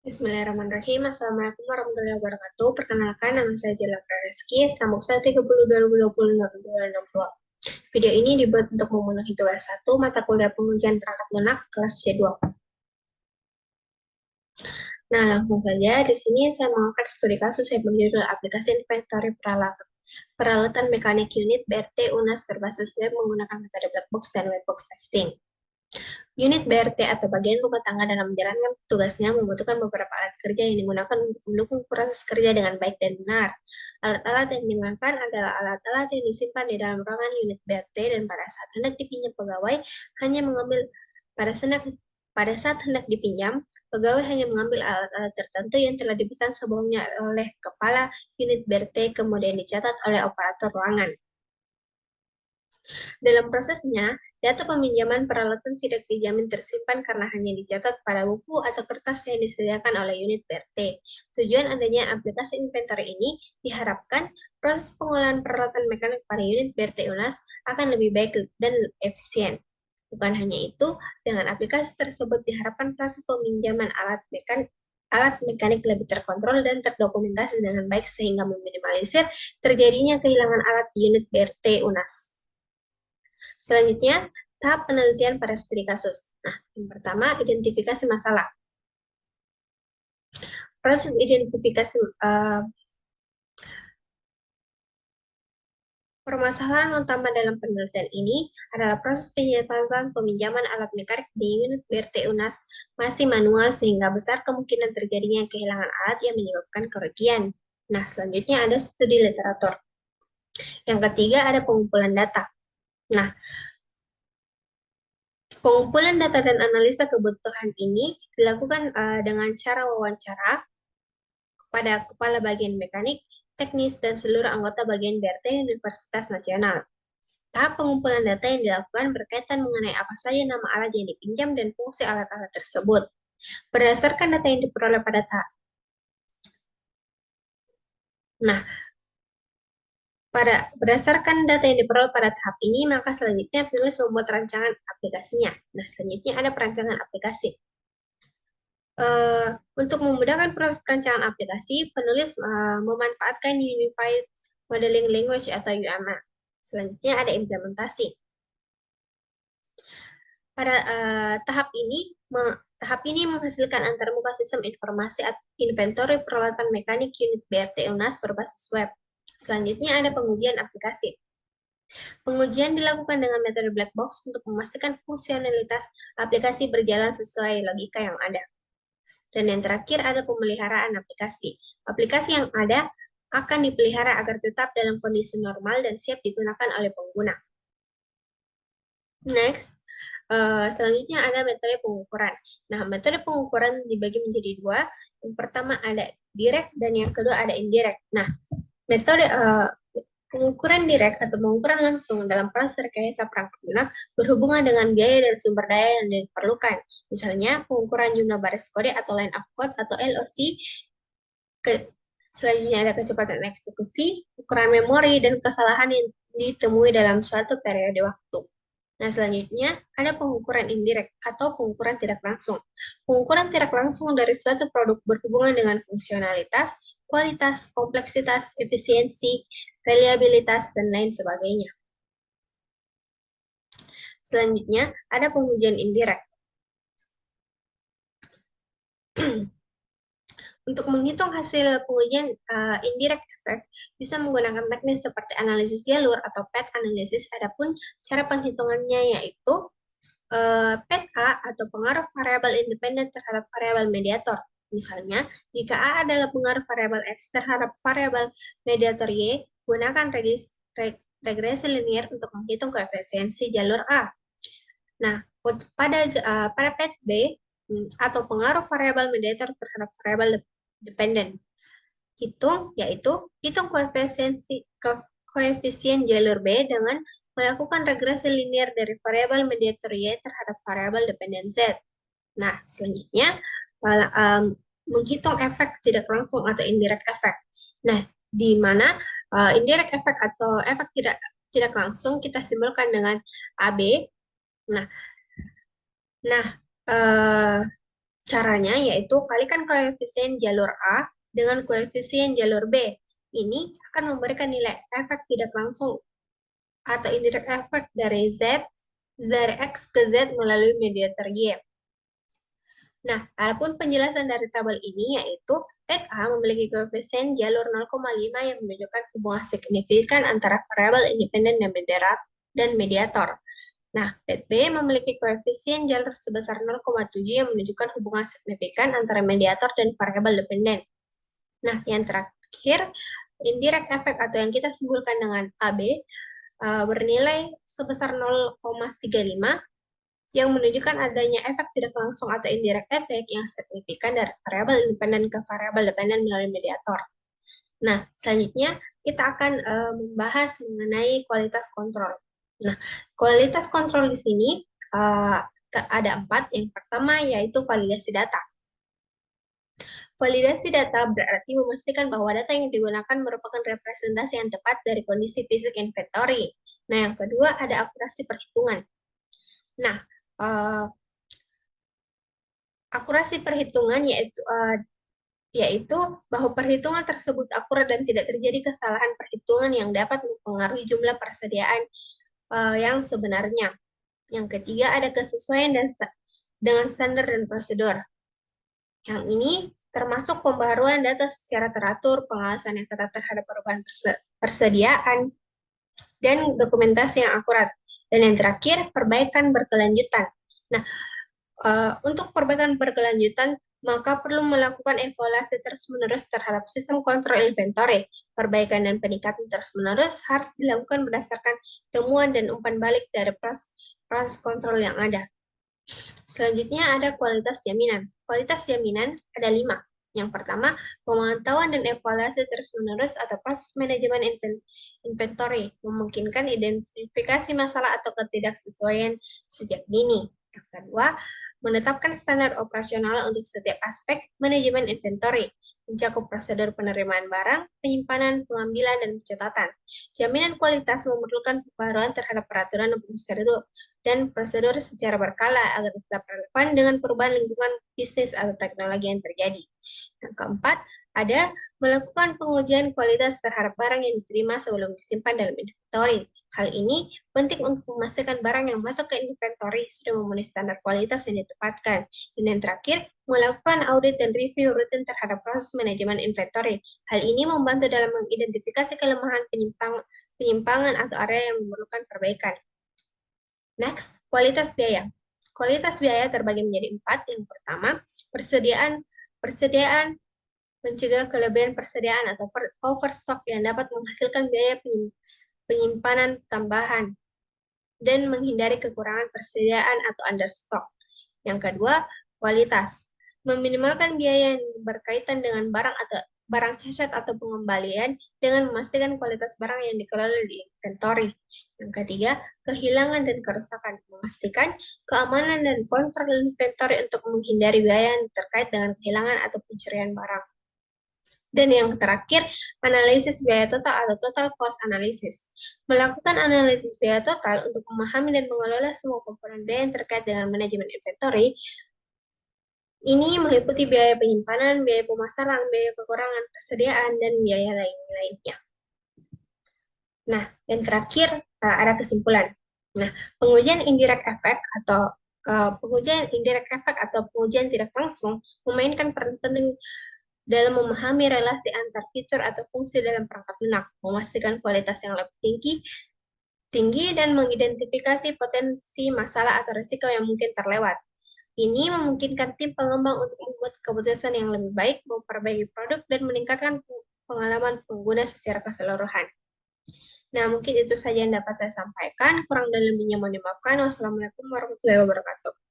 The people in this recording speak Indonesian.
Bismillahirrahmanirrahim. Assalamualaikum warahmatullahi wabarakatuh. Perkenalkan, nama saya Jela Reski, Stambuk 30 2020 Video ini dibuat untuk memenuhi tugas 1 mata kuliah pengujian perangkat lunak kelas C2. Nah, langsung saja. Di sini saya mengangkat studi kasus yang berjudul aplikasi inventory peralatan mekanik unit BRT UNAS berbasis web menggunakan metode black box dan white box testing. Unit BRT atau bagian rumah tangga dalam menjalankan tugasnya membutuhkan beberapa alat kerja yang digunakan untuk mendukung proses kerja dengan baik dan benar. Alat-alat yang digunakan adalah alat-alat yang disimpan di dalam ruangan unit BRT dan pada saat hendak dipinjam pegawai hanya mengambil pada saat hendak dipinjam, pegawai hanya mengambil alat-alat tertentu yang telah dipesan sebelumnya oleh kepala unit BRT kemudian dicatat oleh operator ruangan. Dalam prosesnya, data peminjaman peralatan tidak dijamin tersimpan karena hanya dicatat pada buku atau kertas yang disediakan oleh unit BRT. Tujuan adanya aplikasi inventory ini diharapkan proses pengolahan peralatan mekanik pada unit BRT UNAS akan lebih baik dan efisien. Bukan hanya itu, dengan aplikasi tersebut diharapkan proses peminjaman alat mekanik lebih terkontrol dan terdokumentasi dengan baik sehingga meminimalisir terjadinya kehilangan alat di unit BRT UNAS. Selanjutnya, tahap penelitian pada studi kasus. Nah, yang pertama, identifikasi masalah. Proses identifikasi permasalahan utama dalam penelitian ini adalah proses penyelesaian peminjaman alat mekanik di unit BRT UNAS masih manual sehingga besar kemungkinan terjadinya kehilangan alat yang menyebabkan kerugian. Nah, selanjutnya ada studi literatur. Yang ketiga ada pengumpulan data. Nah, pengumpulan data dan analisa kebutuhan ini dilakukan dengan cara wawancara kepada kepala bagian mekanik, teknis, dan seluruh anggota bagian BRT Universitas Nasional. Tahap pengumpulan data yang dilakukan berkaitan mengenai apa saja nama alat yang dipinjam dan fungsi alat-alat tersebut. Berdasarkan data yang diperoleh pada tahap. Nah, berdasarkan data yang diperoleh pada tahap ini, maka selanjutnya penulis membuat rancangan aplikasinya. Nah, selanjutnya ada perancangan aplikasi. Untuk memudahkan proses perancangan aplikasi, penulis memanfaatkan Unified Modeling Language atau UML. Selanjutnya ada implementasi. Pada tahap ini menghasilkan antarmuka sistem informasi inventory peralatan mekanik unit BRT UNAS berbasis web. Selanjutnya ada pengujian aplikasi. Pengujian dilakukan dengan metode black box untuk memastikan fungsionalitas aplikasi berjalan sesuai logika yang ada. Dan yang terakhir ada pemeliharaan aplikasi. Aplikasi yang ada akan dipelihara agar tetap dalam kondisi normal dan siap digunakan oleh pengguna. Next, selanjutnya ada metode pengukuran. Nah, metode pengukuran dibagi menjadi dua. Yang pertama ada direct dan yang kedua ada indirect. Nah, metode pengukuran direct atau pengukuran langsung dalam proses rekayasa perangkat lunak berhubungan dengan biaya dan sumber daya yang diperlukan. Misalnya, pengukuran jumlah baris kode atau line of code atau LOC. Selanjutnya ada kecepatan eksekusi, ukuran memori, dan kesalahan yang ditemui dalam suatu periode waktu. Nah, selanjutnya ada pengukuran indirect atau pengukuran tidak langsung. Pengukuran tidak langsung dari suatu produk berhubungan dengan fungsionalitas, kualitas, kompleksitas, efisiensi, reliabilitas, dan lain sebagainya. Selanjutnya, ada pengujian indirect. Untuk menghitung hasil pengujian indirect effect, bisa menggunakan teknik seperti analisis jalur atau path analysis. Adapun cara penghitungannya yaitu PA atau pengaruh variabel independen terhadap variabel mediator. Misalnya, jika A adalah pengaruh variabel X terhadap variabel mediator Y, gunakan regresi linear untuk menghitung koefisiensi jalur A. Nah, pada PAT B atau pengaruh variabel mediator terhadap variabel dependen, hitung koefisien jalur B dengan melakukan regresi linear dari variabel mediator Y terhadap variabel dependen Z. Nah, selanjutnya menghitung efek tidak langsung atau indirect effect. Nah, di mana indirect effect atau efek tidak langsung kita simbolkan dengan AB. Nah, Caranya yaitu kalikan koefisien jalur A dengan koefisien jalur B. Ini akan memberikan nilai efek tidak langsung atau indirect efek dari X ke Z melalui mediator Y. Nah, adapun penjelasan dari tabel ini yaitu pet A memiliki koefisien jalur 0,5 yang menunjukkan hubungan signifikan antara variabel independen dan mediator. Nah, pet B memiliki koefisien jalur sebesar 0,7 yang menunjukkan hubungan signifikan antara mediator dan variabel dependen. Nah, yang terakhir, indirect effect atau yang kita simpulkan dengan AB bernilai sebesar 0,35 yang menunjukkan adanya efek tidak langsung atau indirect effect yang signifikan dari variabel independen ke variabel dependen melalui mediator. Nah, selanjutnya kita akan membahas mengenai kualitas kontrol. Nah, kualitas kontrol di sini ada 4. Yang pertama yaitu validasi data. Validasi data berarti memastikan bahwa data yang digunakan merupakan representasi yang tepat dari kondisi fisik inventory. Nah, yang kedua ada akurasi perhitungan. Nah, akurasi perhitungan yaitu bahwa perhitungan tersebut akurat dan tidak terjadi kesalahan perhitungan yang dapat mempengaruhi jumlah persediaan yang sebenarnya. Yang ketiga ada kesesuaian dengan standar dan prosedur. Yang ini termasuk pembaruan data secara teratur, pengawasan yang ketat terhadap perubahan persediaan, dan dokumentasi yang akurat. Dan yang terakhir, perbaikan berkelanjutan. Nah, untuk perbaikan berkelanjutan, maka perlu melakukan evaluasi terus-menerus terhadap sistem kontrol inventory. Perbaikan dan peningkatan terus-menerus harus dilakukan berdasarkan temuan dan umpan balik dari proses kontrol yang ada. Selanjutnya ada kualitas jaminan. Kualitas jaminan ada 5. Yang pertama, pemantauan dan evaluasi terus-menerus atau proses manajemen inventory, memungkinkan identifikasi masalah atau ketidaksesuaian sejak dini. Yang kedua, menetapkan standar operasional untuk setiap aspek manajemen inventory, mencakup prosedur penerimaan barang, penyimpanan, pengambilan, dan pencatatan. Jaminan kualitas memerlukan pembaruan terhadap peraturan dan prosedur secara berkala agar tetap relevan dengan perubahan lingkungan bisnis atau teknologi yang terjadi. Yang keempat, ada melakukan pengujian kualitas terhadap barang yang diterima sebelum disimpan dalam inventory. Hal ini penting untuk memastikan barang yang masuk ke inventory sudah memenuhi standar kualitas yang ditetapkan. Dan yang terakhir, melakukan audit dan review rutin terhadap proses manajemen inventory. Hal ini membantu dalam mengidentifikasi kelemahan, penyimpangan, atau area yang memerlukan perbaikan. Next, kualitas biaya. Kualitas biaya terbagi menjadi 4. Yang pertama, persediaan mencegah kelebihan persediaan atau overstock yang dapat menghasilkan biaya penyimpanan tambahan dan menghindari kekurangan persediaan atau understock. Yang kedua, kualitas. Meminimalkan biaya yang berkaitan dengan barang cacat atau pengembalian dengan memastikan kualitas barang yang dikelola di inventory. Yang ketiga, kehilangan dan kerusakan. Memastikan keamanan dan kontrol inventory untuk menghindari biaya yang terkait dengan kehilangan atau pencurian barang. Dan yang terakhir, analisis biaya total atau total cost analysis. Melakukan analisis biaya total untuk memahami dan mengelola semua komponen biaya yang terkait dengan manajemen inventory. Ini meliputi biaya penyimpanan, biaya pemasaran, biaya kekurangan persediaan, dan biaya lainnya. Nah, yang terakhir ada kesimpulan. Nah, pengujian indirect effect atau pengujian tidak langsung memainkan peran penting dalam memahami relasi antar fitur atau fungsi dalam perangkat lunak, memastikan kualitas yang lebih tinggi dan mengidentifikasi potensi masalah atau risiko yang mungkin terlewat. Ini memungkinkan tim pengembang untuk membuat keputusan yang lebih baik, memperbaiki produk, dan meningkatkan pengalaman pengguna secara keseluruhan. Nah, mungkin itu saja yang dapat saya sampaikan. Kurang dan lebihnya mohon dimaafkan. Wassalamualaikum warahmatullahi wabarakatuh.